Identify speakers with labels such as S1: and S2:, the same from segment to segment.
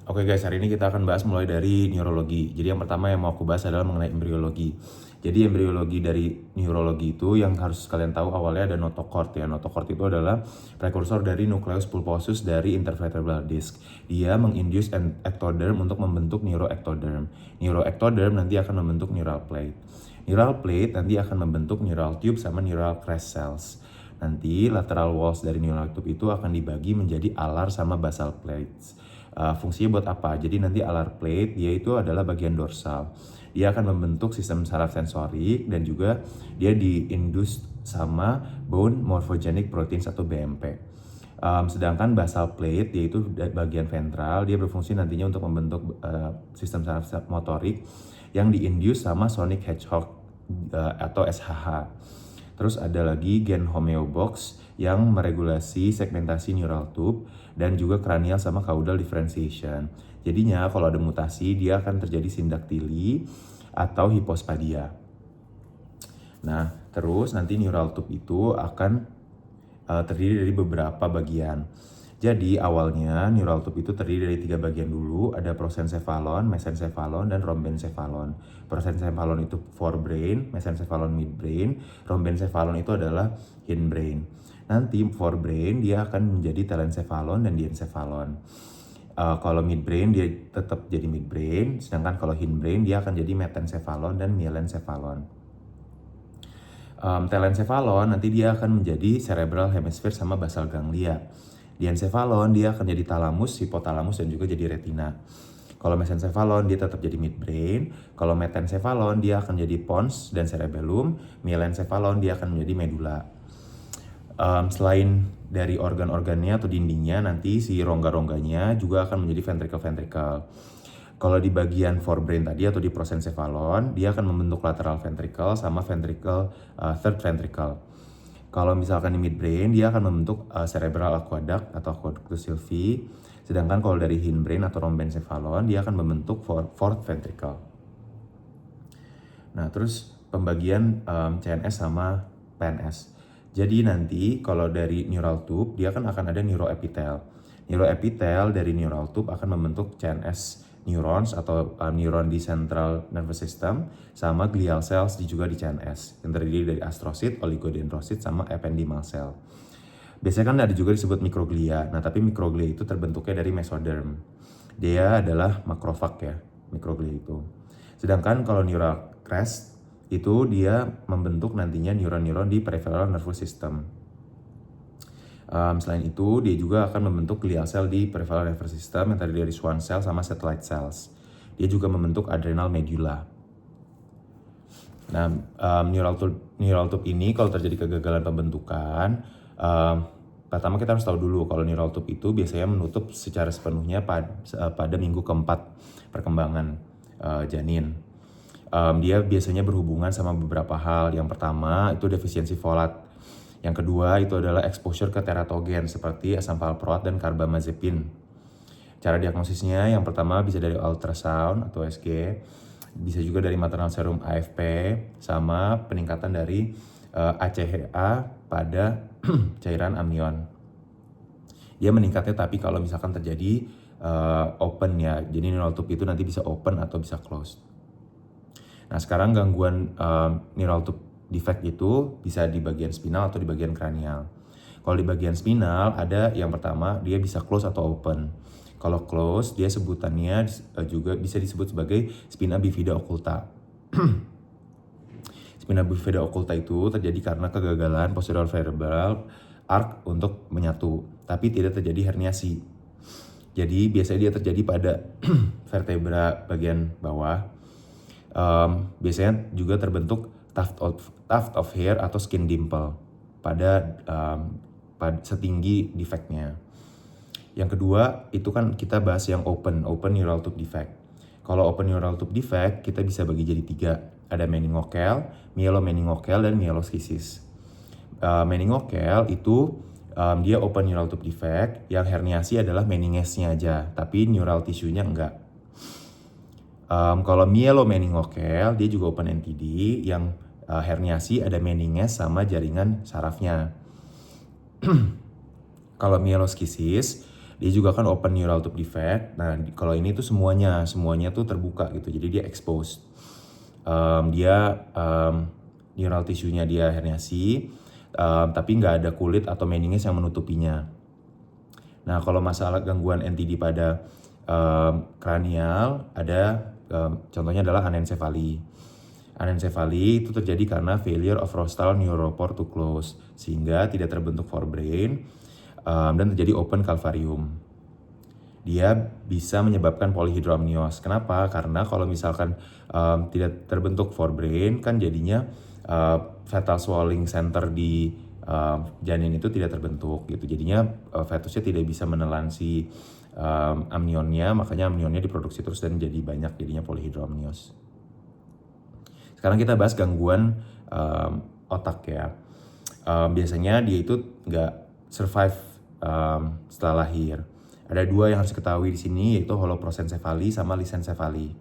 S1: Oke guys, hari ini kita akan bahas mulai dari neurologi. Jadi yang pertama yang mau aku bahas adalah mengenai embriologi. Jadi embriologi dari neurologi itu yang harus kalian tahu awalnya ada notochord ya. Notochord itu adalah prekursor dari nucleus pulposus dari intervertebral disc. Dia menginduce ectoderm untuk membentuk neuroectoderm. Neuroectoderm nanti akan membentuk neural plate. Neural plate nanti akan membentuk neural tube sama neural crest cells. Nanti lateral walls dari neural tube itu akan dibagi menjadi alar sama basal plates. Fungsinya buat apa? Jadi nanti alar plate dia itu adalah bagian dorsal. Dia akan membentuk sistem saraf sensorik dan juga dia diindus sama bone morphogenic proteins atau BMP. Sedangkan basal plate yaitu bagian ventral, dia berfungsi nantinya untuk membentuk sistem saraf motorik yang diindus sama sonic hedgehog atau SHH. Terus ada lagi gen homeobox yang meregulasi segmentasi neural tube dan juga cranial sama caudal differentiation. Jadinya kalau ada mutasi dia akan terjadi sindaktili atau hipospadia. Nah, terus nanti neural tube itu akan terdiri dari beberapa bagian. Jadi awalnya neural tube itu terdiri dari 3 bagian dulu, ada prosencephalon, mesencephalon, dan rhombencephalon. Prosencephalon itu forebrain, mesencephalon midbrain, rhombencephalon itu adalah hindbrain. Nanti forebrain dia akan menjadi telencephalon dan diencephalon. Kalau midbrain dia tetap jadi midbrain, sedangkan kalau hindbrain dia akan jadi metencephalon dan mielencephalon. Telencephalon nanti dia akan menjadi cerebral hemisphere sama basal ganglia. Diencephalon dia akan jadi thalamus, hipotalamus, dan juga jadi retina. Kalau mesencephalon dia tetap jadi midbrain. Kalau metencephalon dia akan jadi pons dan cerebellum. Mielencephalon dia akan menjadi medula. Selain dari organ-organnya atau dindingnya, nanti si rongga-rongganya juga akan menjadi ventricle-ventricle. Kalau di bagian forebrain tadi atau di prosencephalon, dia akan membentuk lateral ventricle sama ventricle third ventricle. Kalau misalkan di midbrain, dia akan membentuk cerebral aqueduct atau aqueductus sylvii. Sedangkan kalau dari hindbrain atau rhombencephalon, dia akan membentuk fourth ventricle. Nah, terus pembagian CNS sama PNS. Jadi nanti kalau dari neural tube, dia akan ada neuroepitel. Neuroepitel dari neural tube akan membentuk CNS neurons atau neuron di central nervous system sama glial cells juga di CNS yang terdiri dari astrosit, oligodendrosit sama ependymal cell. Biasanya kan ada juga disebut mikroglia. Nah, tapi mikroglia itu terbentuknya dari mesoderm. Dia adalah makrofag ya, mikroglia itu. Sedangkan kalau neural crest itu dia membentuk nantinya neuron-neuron di peripheral nervous system. Selain itu, dia juga akan membentuk glial cell di peripheral nervous system yang terdiri dari Schwann cell sama satellite cells. Dia juga membentuk adrenal medulla. Nah, neural tube ini kalau terjadi kegagalan pembentukan, pertama kita harus tahu dulu kalau neural tube itu biasanya menutup secara sepenuhnya pada minggu keempat perkembangan janin. Dia biasanya berhubungan sama beberapa hal. Yang pertama itu defisiensi folat. Yang kedua itu adalah exposure ke teratogen seperti asam valproat dan carbamazepin. Cara diagnosisnya yang pertama bisa dari ultrasound atau USG, bisa juga dari maternal serum AFP, sama peningkatan dari ACHA pada cairan amnion. Dia meningkatnya tapi kalau misalkan terjadi open ya, jadi neural tube itu nanti bisa open atau bisa closed. Nah, sekarang gangguan neural tube defect itu bisa di bagian spinal atau di bagian kranial. Kalau di bagian spinal ada yang pertama dia bisa close atau open. Kalau close dia sebutannya juga bisa disebut sebagai spina bifida occulta. Spina bifida occulta itu terjadi karena kegagalan posterior vertebral arc untuk menyatu, tapi tidak terjadi herniasi. Jadi biasanya dia terjadi pada vertebra bagian bawah. Biasanya juga terbentuk tuft of hair atau skin dimple pada setinggi defectnya. Yang kedua itu kan kita bahas yang open neural tube defect. Kalau open neural tube defect kita bisa bagi jadi 3. Ada meningokel, mielomeningokel, dan mieloschisis. Meningokel itu dia open neural tube defect, yang herniasi adalah meningesnya aja, tapi neural tissue-nya enggak. Kalau mielomeningokel dia juga open NTD, yang herniasi ada meninges sama jaringan sarafnya. Kalau mieloschisis Dia juga kan open neural tube defect. Nah, kalau ini tuh semuanya tuh terbuka gitu. Jadi dia exposed. Neural tissue-nya dia herniasi, tapi nggak ada kulit atau meninges yang menutupinya. Nah, kalau masalah gangguan NTD pada kranial ada contohnya adalah anencefali. Anencefali itu terjadi karena failure of rostral neuropore to close sehingga tidak terbentuk forebrain dan terjadi open calvarium. Dia bisa menyebabkan polyhydramnios. Kenapa? Karena kalau misalkan tidak terbentuk forebrain kan jadinya fetal swallowing center di janin itu tidak terbentuk gitu. Jadinya fetusnya tidak bisa menelan si amnionnya, makanya amnionnya diproduksi terus dan jadi banyak, jadinya polyhydramnios. Sekarang kita bahas gangguan otak ya. Biasanya dia itu nggak survive setelah lahir. Ada dua yang harus diketahui di sini, yaitu holoprosencephaly sama lisenscephaly.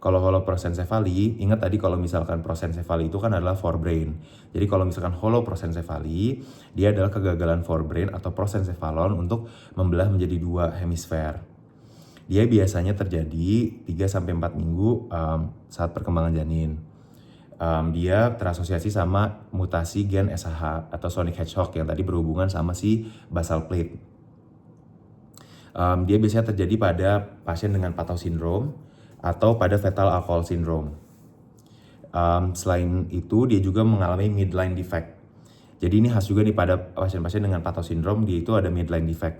S1: Kalau holoprosencephaly, ingat tadi kalau misalkan prosencephaly itu kan adalah forebrain. Jadi kalau misalkan holoprosencephaly, dia adalah kegagalan forebrain atau prosencephalon untuk membelah menjadi dua hemisfer. Dia biasanya terjadi 3-4 minggu saat perkembangan janin. Dia terasosiasi sama mutasi gen SH atau sonic hedgehog yang tadi berhubungan sama si basal plate. Dia biasanya terjadi pada pasien dengan Patau syndrome atau pada fetal alcohol syndrome. Selain itu, dia juga mengalami midline defect. Jadi ini khas juga nih pada pasien-pasien dengan Patau syndrome, dia itu ada midline defect.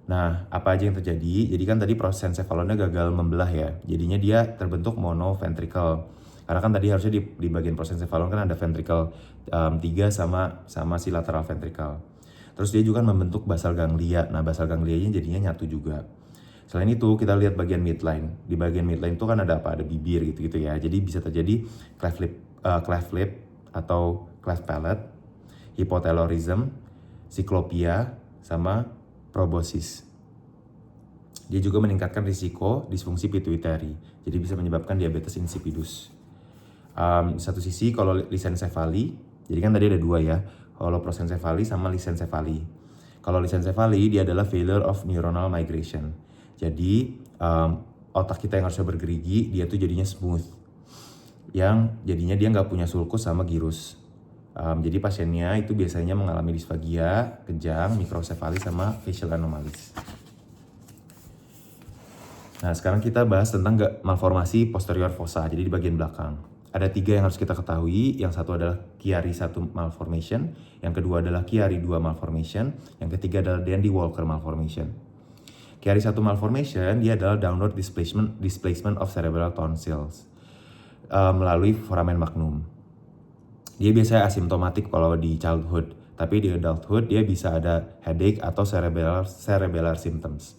S1: Nah, apa aja yang terjadi? Jadi kan tadi prosencephalonnya gagal membelah ya. Jadinya dia terbentuk monoventricle. Karena kan tadi harusnya di bagian prosencephalon kan ada ventricle 3 sama si lateral ventricle. Terus dia juga membentuk basal ganglia. Nah, basal ganglianya jadinya nyatu juga. Selain itu, kita lihat bagian midline. Di bagian midline itu kan ada apa? Ada bibir gitu-gitu ya. Jadi bisa terjadi cleft lip atau cleft palate, hypotelorism, cyclopia, sama proboscis. Dia juga meningkatkan risiko disfungsi pituitary. Jadi bisa menyebabkan diabetes insipidus. Di satu sisi kalau lisenscephaly, jadi kan tadi ada dua ya, holoprosencephaly sama lisenscephaly. Kalau lisenscephaly dia adalah failure of neuronal migration. Jadi otak kita yang harusnya bergerigi, dia tuh jadinya smooth. Yang jadinya dia nggak punya sulcus sama gyrus. Jadi pasiennya itu biasanya mengalami disfagia, kejang, mikrosefali sama facial anomalies. Nah, sekarang kita bahas tentang malformasi posterior fossa, jadi di bagian belakang. Ada 3 yang harus kita ketahui. Yang satu adalah Chiari 1 malformation, yang kedua adalah Chiari 2 malformation, yang ketiga adalah Dandy-Walker malformation. Chiari 1 malformation dia adalah downward displacement of cerebral tonsils melalui foramen magnum. Dia biasanya asimptomatik kalau di childhood, tapi di adulthood dia bisa ada headache atau cerebellar symptoms.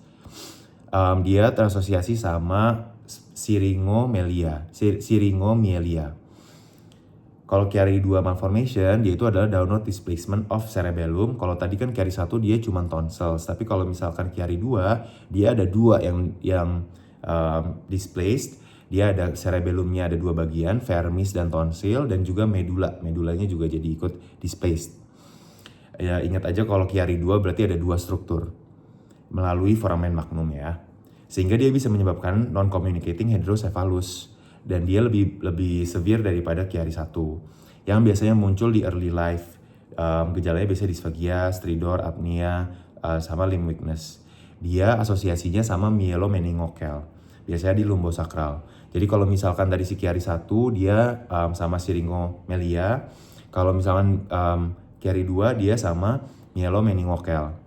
S1: Dia terasosiasi sama syringomyelia. Kalau Chiari 2 malformation, dia itu adalah downward displacement of cerebellum. Kalau tadi kan Chiari 1 dia cuma tonsils, tapi kalau misalkan Chiari 2, dia ada 2 yang displaced. Dia ada cerebellumnya ada 2 bagian, vermis dan tonsil, dan juga medula. Medulanya juga jadi ikut displaced. Ya, ingat aja kalau Chiari 2 berarti ada 2 struktur melalui foramen magnum ya. Sehingga dia bisa menyebabkan non-communicating hydrocephalus. Dan dia lebih severe daripada Chiari 1. Yang biasanya muncul di early life. Gejalanya biasanya dysphagia, stridor, apnea, sama limb weakness. Dia asosiasinya sama myelomeningocele. Biasanya di lumbosakral. Jadi kalau misalkan dari si Chiari 1 dia sama syringomyelia. Kalau misalkan Chiari 2 dia sama myelomeningocele.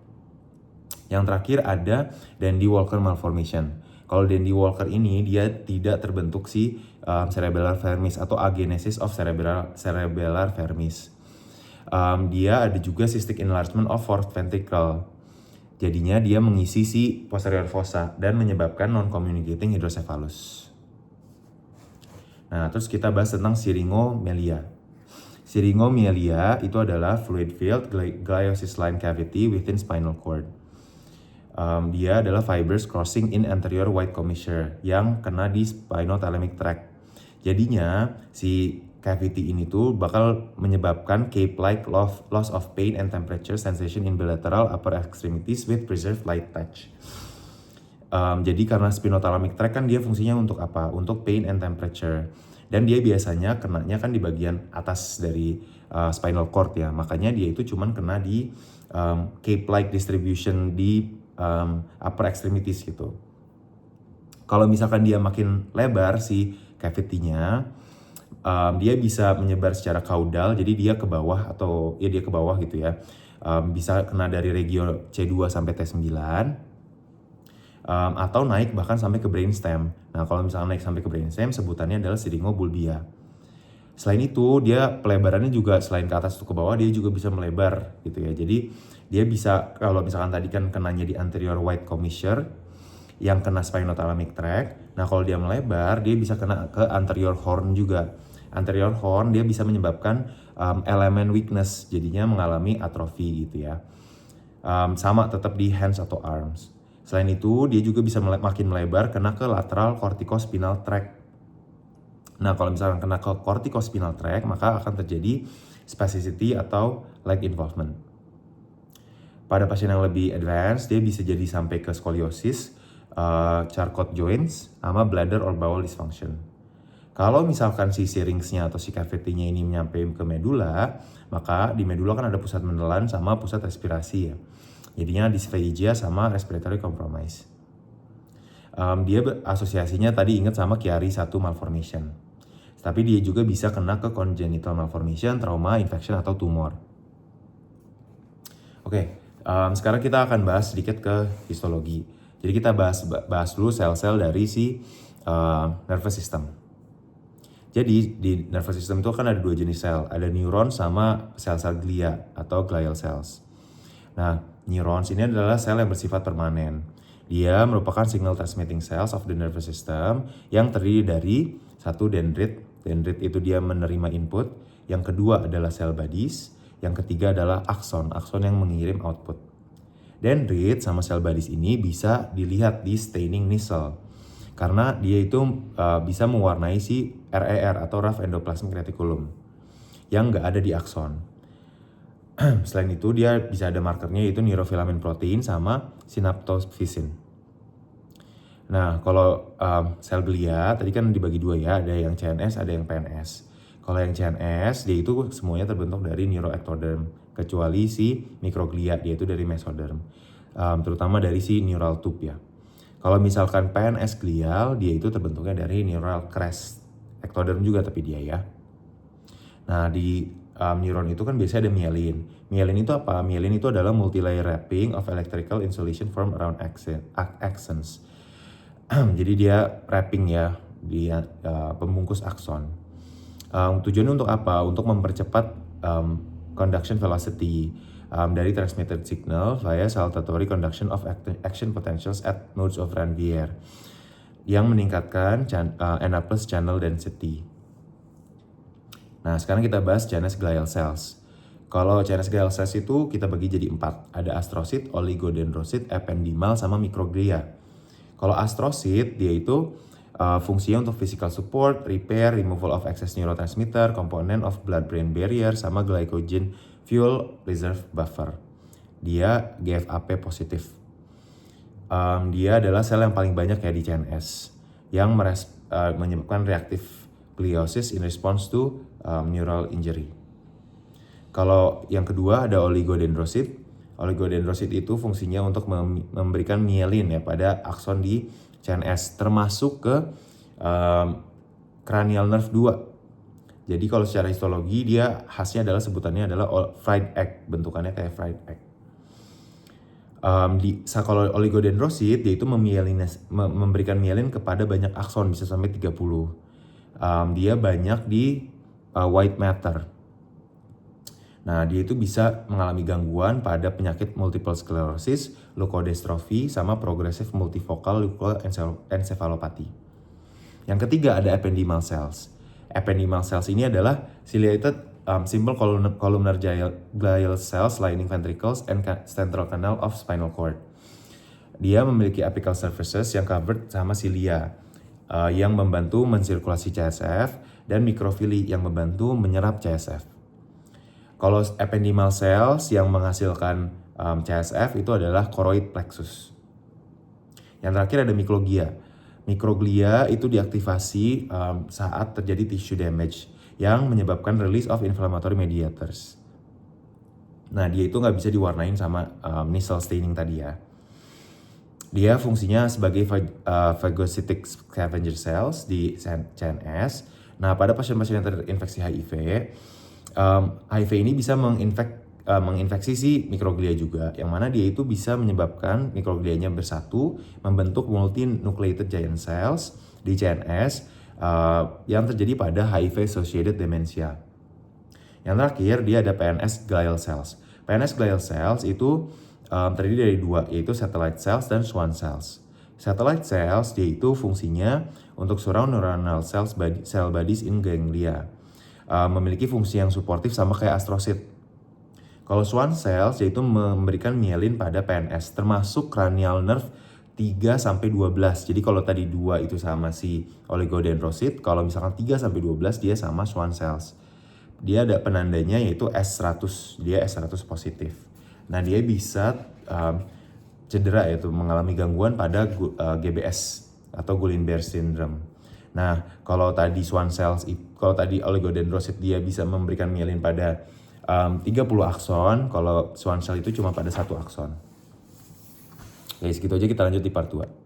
S1: Yang terakhir ada Dandy-Walker malformation. Kalau Dandy-Walker ini dia tidak terbentuk si cerebellar vermis atau agenesis of cerebellar vermis. Dia ada juga cystic enlargement of fourth ventricle. Jadinya dia mengisi si posterior fossa dan menyebabkan non-communicating hydrocephalus. Nah, terus kita bahas tentang syringomyelia. Syringomyelia itu adalah fluid filled gliosis line cavity within spinal cord. Dia adalah fibers crossing in anterior white commissure yang kena di spinothalamic tract. Jadinya si cavity ini tuh bakal menyebabkan cape-like loss of pain and temperature sensation in bilateral upper extremities with preserved light touch. Jadi karena spinothalamic tract kan dia fungsinya untuk apa? Untuk pain and temperature. Dan dia biasanya kenanya kan di bagian atas dari spinal cord ya. Makanya dia itu cuman kena di cape-like distribution di upper extremities gitu. Kalau misalkan dia makin lebar si cavity-nya, dia bisa menyebar secara caudal, jadi dia ke bawah atau ya dia ke bawah gitu ya. Bisa kena dari regio C2 sampai T9, atau naik bahkan sampai ke brainstem. Nah kalau misalnya naik sampai ke brainstem, sebutannya adalah syringobulbia. Selain itu, dia pelebarannya juga selain ke atas atau ke bawah, dia juga bisa melebar gitu ya. Jadi dia bisa, kalau misalkan tadi kan kenanya di anterior wide commissure, yang kena spinothalamic tract. Nah kalau dia melebar, dia bisa kena ke anterior horn juga. Anterior horn dia bisa menyebabkan elemen weakness, jadinya mengalami atrofi gitu ya. Sama tetap di hands atau arms. Selain itu, dia juga bisa makin melebar kena ke lateral corticospinal tract. Nah kalau misalkan kena ke corticospinal tract, maka akan terjadi spasticity atau leg involvement. Pada pasien yang lebih advance, dia bisa jadi sampai ke scoliosis, Charcot joints, sama bladder or bowel dysfunction. Kalau misalkan si syrinx-nya atau si cavity-nya ini nyampe ke medula, maka di medula kan ada pusat menelan sama pusat respirasi ya. Jadinya dysphagia sama respiratory compromise. Dia asosiasinya tadi ingat sama Chiari 1 malformation. Tapi dia juga bisa kena ke congenital malformation, trauma, infection, atau tumor. Oke, sekarang kita akan bahas sedikit ke histologi. Jadi kita bahas dulu sel-sel dari si nervous system. Jadi di nervous system itu kan ada dua jenis sel, ada neuron sama sel-sel glia atau glial cells. Nah, neurons ini adalah sel yang bersifat permanen. Dia merupakan signal transmitting cells of the nervous system yang terdiri dari satu dendrit. Dendrit itu dia menerima input. Yang kedua adalah cell bodies. Yang ketiga adalah akson. Akson yang mengirim output. Dendrit sama cell bodies ini bisa dilihat di staining Nissl. Karena dia itu bisa mewarnai si RER atau rough endoplasmic reticulum yang nggak ada di akson. Selain itu dia bisa ada markernya yaitu neurofilament protein sama synaptophysin. Nah kalau sel glia tadi kan dibagi dua ya, ada yang CNS ada yang PNS. Kalau yang CNS dia itu semuanya terbentuk dari neuroectoderm kecuali si mikroglia, dia itu dari mesoderm, terutama dari si neural tube ya. Kalau misalkan PNS glial, dia itu terbentuknya dari neural crest, ectoderm juga tapi dia ya. Nah di neuron itu kan biasanya ada myelin. Myelin itu apa? Myelin itu adalah multilayer wrapping of electrical insulation formed around axons. Jadi dia wrapping ya di pembungkus akson. Tujuannya untuk apa? Untuk mempercepat conduction velocity dari transmitted signal via saltatory conduction of action potentials at nodes of Ranvier yang meningkatkan NA+ channel density. Nah sekarang kita bahas CNS glial cells. Kalau CNS glial cells itu kita bagi jadi 4. Ada astrosit, oligodendrosit, ependymal, sama mikroglia. Kalau astrosit dia itu fungsinya untuk physical support, repair, removal of excess neurotransmitter, component of blood-brain barrier, sama glycogen fuel reserve buffer. Dia GFAP positif. Dia adalah sel yang paling banyak ya di CNS yang menyebabkan reactive gliosis in response to neural injury. Kalau yang kedua ada oligodendrosit. Oligodendrosit itu fungsinya untuk memberikan myelin ya pada akson di CNS, termasuk ke cranial nerve 2. Jadi kalau secara histologi dia khasnya adalah sebutannya adalah fried egg, bentukannya kayak fried egg. Kalau oligodendrosit dia itu memberikan myelin kepada banyak akson, bisa sampai 30. Dia banyak di white matter. Nah dia itu bisa mengalami gangguan pada penyakit multiple sclerosis, leukodystrophy, sama progressive multifocal leukoencephalopathy. Yang ketiga ada ependymal cells. Ependymal cells ini adalah ciliated simple columnar glial cells lining ventricles and central canal of spinal cord. Dia memiliki apical surfaces yang covered sama cilia yang membantu mensirkulasi CSF dan mikrofili yang membantu menyerap CSF. Kalau ependymal cells yang menghasilkan CSF itu adalah choroid plexus. Yang terakhir ada mikroglia. Mikroglia itu diaktifasi saat terjadi tissue damage yang menyebabkan release of inflammatory mediators. Nah, dia itu nggak bisa diwarnain sama Nissl staining tadi ya. Dia fungsinya sebagai phagocytic scavenger cells di CNS. Nah, pada pasien-pasien yang terinfeksi HIV, HIV ini bisa menginfeksi si mikroglia juga, yang mana dia itu bisa menyebabkan mikroglianya bersatu membentuk multinucleated giant cells di CNS yang terjadi pada HIV associated dementia. Yang terakhir dia ada PNS glial cells. PNS glial cells itu terdiri dari dua, yaitu satellite cells dan Schwann cells. Satellite cells dia itu fungsinya untuk surround neuronal cells cell bodies in ganglia. Memiliki fungsi yang suportif sama kayak astrosit. Kalau Schwann cells yaitu memberikan myelin pada PNS, termasuk cranial nerve 3-12. Jadi kalau tadi 2 itu sama si oligodendrosit, kalau misalkan 3-12 dia sama Schwann cells. Dia ada penandanya yaitu S100, dia S100 positif. Nah, dia bisa cedera, yaitu mengalami gangguan pada GBS atau Guillain-Barré syndrome. Nah, kalau tadi Schwann cells, kalau tadi oligodendrosit dia bisa memberikan myelin pada 30 akson, kalau Schwann cell itu cuma pada 1 akson. Oke, segitu aja, kita lanjut di part 2.